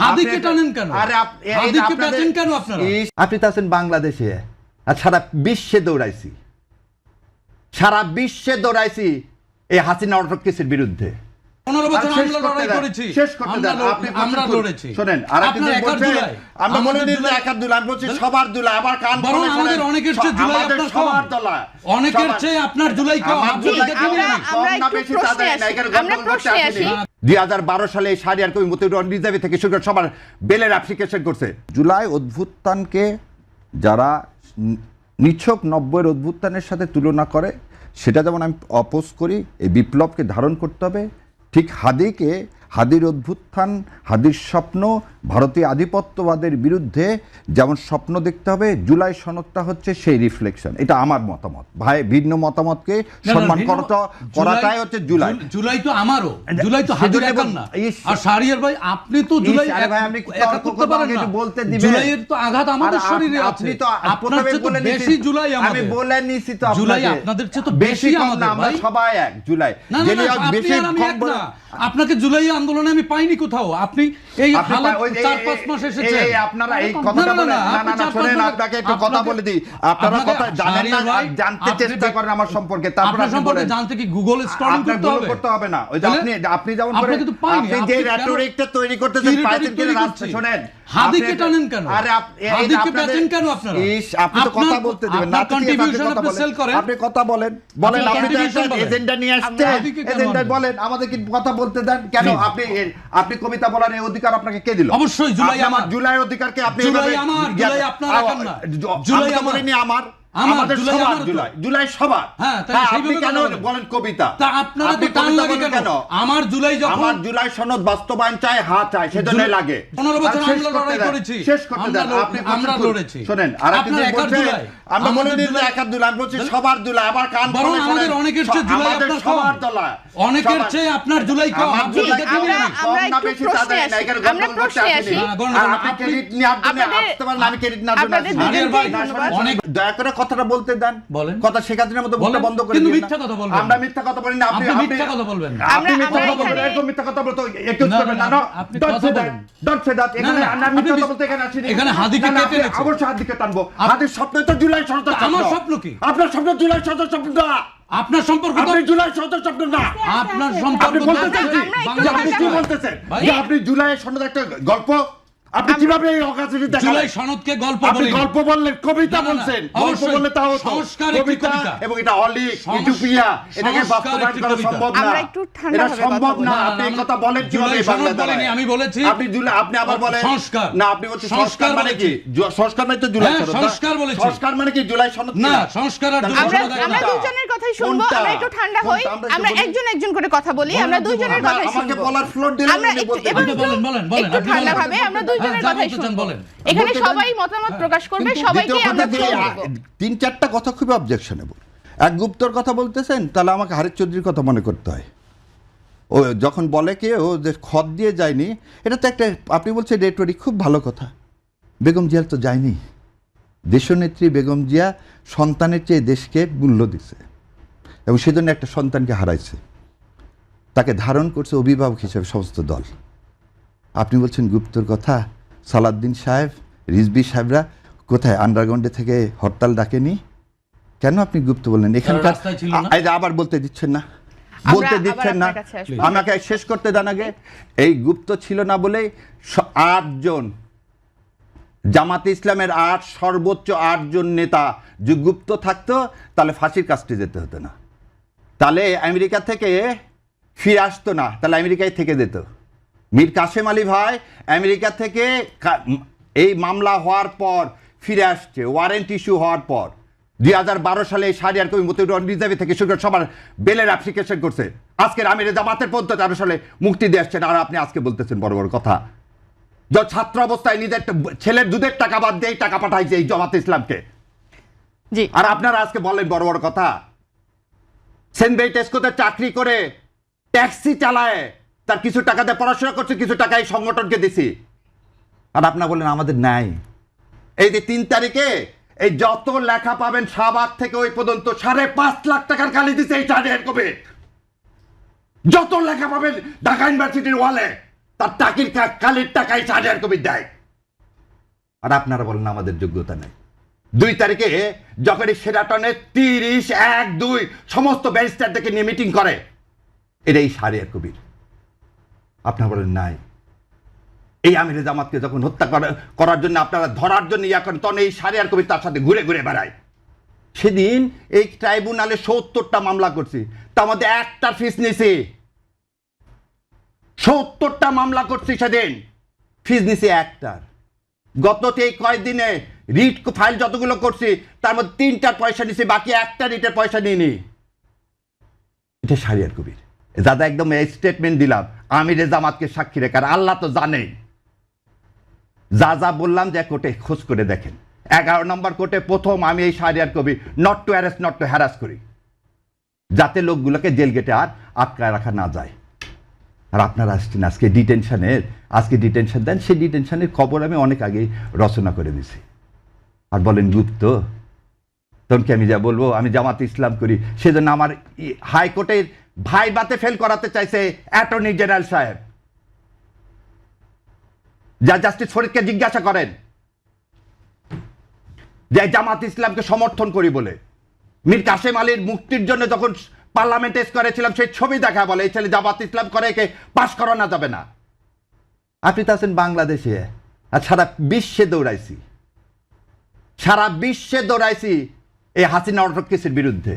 হাদিকে টানেন কেন? আরে হাদিকে বেচেন কেন আপনারা? আপনি তো আছেন বাংলাদেশে, আর সারা বিশ্বে দৌড়াইছি, সারা বিশ্বে দৌড়াইছি এই হাসিনা অটক কেসের বিরুদ্ধে। 15 বছর আমরা লড়াই করেছি, শেষ করতে দেন। আপনি আমরা লড়েছি। শুনেন, আরেকটা জিনিস বলছেন, আমরা বলে দিই যে একার দুলাই, আমি বলছি সবার দুলাই। আবার কান বরং খুলে আমাদের শুনেন, অনেকের চেয়ে জুলাই আমাদের আপনার সবার কম। দলা, অনেকের চেয়ে আপনার জুলাই কম। আমার আপনি জুলাই দেখে নিন। কম না বেশি তা জানি না, এখানে গন্ডগোল করতে আসেনি। 2012 সালে শাহরিয়ার কবির মতিউর রিজার্ভ থেকে শুরু করে সবার বেলের অ্যাপ্লিকেশন করছে। জুলাই অভ্যুত্থানকে যারা নিছক 90-এর অভ্যুত্থানের সাথে তুলনা করে, সেটা যেমন আমি অপোজ করি, এই বিপ্লবকে ধারণ করতে হবে। ঠিক হাদির অভ্যুত্থান, হাদির স্বপ্ন, ভারতীয় আধিপত্যবাদের বিরুদ্ধে যেমন স্বপ্ন দেখতে হবে, জুলাই সনদটা হচ্ছে সেই রিফ্লেকশন। এটা আমার মতামত। ভাই, ভিন্ন মতামতকে সম্মান করাটাই হচ্ছে জুলাই। জুলাই তো আমারও, জুলাই তো হাদির একার না। আর শাহরিয়ার ভাই, আপনি তো জুলাই একা করতে পারেন না। জুলাইয়ের তো আঘাত আমাদের শরীরে আছে। আপনি তো আপনার চেয়ে তো বেশি জুলাই আমাদের। আমি বলে নিছি তো, জুলাই আপনাদের চেয়ে তো বেশি আমাদের। আমরা সবাই এক। জুলাই বেশি কম না। আপনাকে জুলাই আন্দোলনে আমি পাইনি কোথাও। আপনি এই 4-5 মাস এসেছেন। এই আপনারা এই কথাটা বলেন না, শুনেন, আপনাকে একটু কথা বলে দিই। আপনারা কথা জানেন না, জানতে চেষ্টা করেন আমার সম্পর্কে, তারপর আপনি বলেন। জানতে কি গুগল স্ট্রলিং করতে হবে? না। ওই যে আপনি যেমন করে আপনি যে রেটরিকটা তৈরি করতেছেন, পাইছেন কিনা রাস্তা শুনেন। হাদিকে টানেন কেন? আরে হাদিকে বেচেন কেন আপনারা? আপনি তো কথা বলতে দিবেন না। কন্ট্রিবিউশন আপনি সেল করেন। আপনি কথা বলেন, আপনি তো একটা এজেন্ডা নিয়ে আসছেন। এজেন্ডা বলেন, আমাদের কি কথা বলতে দেন কেন? আপনি কবিতা বলার এই অধিকার আপনাকে কে দিল? অবশ্যই জুলাই আমার। জুলাই অধিকারকে আপনি জুলাই আমার, জুলাই আপনার একার না। জুলাই বলেনি আমার, আমাদের সবার জুলাই সবার। হ্যাঁ, আপনি কেন বলেন কবিতা? তা আপনারা তো টান লাগে কেন? আমার জুলাই যখন, আমার জুলাই সনদ বাস্তবায়ন চাই, হাত চাই, সেজন্যই লাগে। 15 বছর আমরা লড়াই করেছি, শেষ করতে দেন। আমরা লড়েছি। শুনেন, আরেকটা জিনিস বলছেন, আমরা বলে দিই যে একার দুলাই, আমি বলছি সবার দুলাই। আবার কান খুলে শুনেন, আমাদের অনেকের চেয়ে জুলাই আপনার কম। সবার দলা, অনেকের চেয়ে আপনার জুলাই কম। আপনি দেখে নিন, কম না বেশি তা জানি না, এখানে গন্ডগোল করতে আসেনি। আপনি ক্রেডিট নেওয়ার জন্য আসতে পারেন, আমি ক্রেডিট নেওয়ার জন্য আসি। দয়া করে কথাটা বলতে দেন। কথা শেখানোর মতো বলতে বন্ধ করে দিন। মিথ্যা কথা বলবেন। আমরা মিথ্যা কথা বলি না। আপনি মিথ্যা কথা বলবেন। আপনি মিথ্যা কথা বলবেন, এরকম মিথ্যা কথা বলতে একটু করবেন না। Dot say that. এখানে আমরা মিথ্যা কথা বলতে এখানে আসিনি। এখানে হাদিকে কেটে নিচ্ছে। অবশ্যই হাদিকে টানবো। হাদির স্বপ্ন তো জুলাই সনদ। আমার স্বপ্ন কি? আপনার স্বপ্ন জুলাই সনদ স্বপ্ন না। আপনার সম্পর্ক আপনি জুলাই সনদ স্বপ্ন না। আপনার সম্পর্ক আপনি বলতেছেন কি? আপনি কি বলতেছেন? যে আপনি জুলাই সনদ একটা গল্প, আপনি কিভাবে এই অকাজটি দেখালেন? জুলাই সনদকে গল্প আপনি বলেন। গল্প বললেন, কবিতা বলছেন। গল্প বললে তাও সংস্কার একটি কবিতা, এবং এটা অলিক ইউটোপিয়া, এটাকে বাস্তবায়ন করা সম্ভব না। আমরা একটু ঠান্ডা এটা সম্ভব না। আপনি এই কথা বলেন কিভাবে বাংলাদেশে? আমি বলেছি আপনি জুলাই, আপনি আবার বলেন সংস্কার। না, আপনি বলছেন সংস্কার মানে কি? সংস্কার মানে তো জুলাই সনদ। সংস্কার বলেছি। সংস্কার মানে কি জুলাই সনদ? না, সংস্কার আর আমরা দুজনের কথাই শুনবো। আমরা একটু ঠান্ডা হই, আমরা একজন একজন করে কথা বলি। আমরা দুজনের কথাই শুনবো। আমাকে বলার ফ্লোর দিলেন, আমরা আপনি বলতে বলেন। একটু ঠান্ডা ভাবে আমরা দুজনের কথাই শুনবো। এখানে সবাই মতামত প্রকাশ করবে, সবাইকে আমরা ফ্লোর দেব। 3-4টা কথা খুবই অবজেকশনেবল। এক গুপ্তর কথা বলতেছেন, তাহলে আমাকে হারিস চৌধুরীর কথা মনে করতে হয়। ও যখন বলে কি ও যে খত দিয়ে যায়নি, এটা তো একটা, আপনি বলছেন রেটরিক, খুব ভালো কথা। বেগম জিয়ার তো যায়নি। দেশনেত্রী বেগম জিয়া সন্তানের চেয়ে দেশকে মূল্য দিছে, এবং সেজন্য একটা সন্তানকে হারাইছে। তাকে ধারণ করছে অভিভাবক হিসেবে সমস্ত দল। আপনি বলছেন গুপ্তর কথা। সালাউদ্দিন সাহেব, রিজভী সাহেবরা কোথায় আন্ডারগ্রাউন্ডে থেকে হরতাল ডাকেনি? কেন আপনি গুপ্ত বললেন? এখানকার আবার বলতে দিচ্ছেন না, বলতে দিচ্ছেন না। আমাকে শেষ করতে দেন আগে। এই গুপ্ত ছিল না বলে 8 জন জামাতে ইসলামের সর্বোচ্চ 8 জন নেতা যে গুপ্ত থাকতো, তাহলে ফাঁসির কাস্টে যেতে হতো না, তাহলে আমেরিকা থেকে ফিরে আসতো না, তাহলে আমেরিকায় থেকে যেত। মীর কাসেম আলী ভাই আমেরিকা থেকে এই মামলা হওয়ার পর ফিরে আসছে, ওয়ারেন্ট ইস্যু হওয়ার পর। 2012 সালে শাহরিয়ার কবির মতিউর রিজার্ভ থেকে শুরু করে সবার বেলের অ্যাপ্লিকেশন করছে। আজকের আমির জামাতের পর্যন্ত 13 সালে মুক্তি দিয়ে আসছেন, আর আপনি আজকে বলতেছেন বড় বড় কথা। ছাত্র অবস্থায় নিজের ছেলের দুধের টাকা বাদ দিয়ে টাকা পাঠাইছে এই জামাতে ইসলামকে, আর আপনারা আজকে বলেন বড় বড় কথা। সেন্ট টেস্কোতে চাকরি করে ট্যাক্সি চালায়, তার কিছু টাকা দিয়ে পড়াশোনা করছে, কিছু টাকা এই সংগঠনকে দিছি, আর আপনারা বলেন আমাদের নাই। এই যে 3 তারিখে এই যত লেখা পাবেন শাহবাগ থেকে ওই পর্যন্ত 5.5 লাখ টাকার খালি দিছে এই শাহরিয়ার কবির। যত লেখা পাবেন ঢাকা ইউনিভার্সিটির ওয়ালে, তার টাকির কালের টাকায় শাহরিয়ার কবির দেয়, আর আপনারা বলেন আমাদের যোগ্যতা নেই। 2 তারিখে যখন এই শেরাটনে 30-1-2 সমস্ত ব্যারিস্টারদেরকে নিয়ে মিটিং করে, এটাই শাহরিয়ার কবির। আপনারা বলেন নাই। এই আমিরে জামাতকে যখন হত্যা করার জন্য আপনারা ধরার জন্য ইয়া করেন, তখন এই শাহরিয়ার কবির তার সাথে ঘুরে ঘুরে বেড়ায়। সেদিন এই ট্রাইব্যুনালে 70টা মামলা করছি, তার মধ্যে একটার ফিস নিছি। 70টা মামলা করছি, সেদিন ফিস নিছি একটার। গত এই কয়েকদিনে রিট ফাইল যতগুলো করছি তার মধ্যে 3টার পয়সা নিছি, বাকি একটা রিটের পয়সা নিইনি। এটা শাহরিয়ার কবির। দাদা একদম এই স্টেটমেন্ট দিলাম আমিরে জামাতকে সাক্ষী রেখে, আর আল্লাহ তো জানেই। যা যা বললাম যে কোর্টে খোঁজ করে দেখেন, 11 নম্বর কোর্টে প্রথম আমি এই Shahriar Kabir not to arrest not to harass করি, যাতে লোকগুলোকে জেল গেটে আর আটকায় রাখা না যায়। আর আপনারা আসছেন আজকে ডিটেনশন দেন, সেই ডিটেনশনের খবর আমি অনেক আগেই রচনা করে দিছি। আর বলেন গুপ্ত, তখন কি আমি যা বলবো আমি জামাত ইসলাম করি, সেজন্য আমার হাইকোর্টের ভাইবাতে ফেল করাতে চাইছে অ্যাটর্নি জেনারেল সাহেব। যা জাস্টিস ফরিদকে জিজ্ঞাসা করেন যে জামাত ইসলামকে সমর্থন করি বলে মীর কাসেম আলীর মুক্তির জন্য যখন পার্লামেন্টে করেছিলাম, সেই ছবি দেখা বলে এই ছেলে জামাত ইসলাম করে, একে পাশ করানো যাবে না। আপনি তো আছেন বাংলাদেশে, আর সারা বিশ্বে দৌড়াইছি এই হাসিনা অটোক্রেসির বিরুদ্ধে।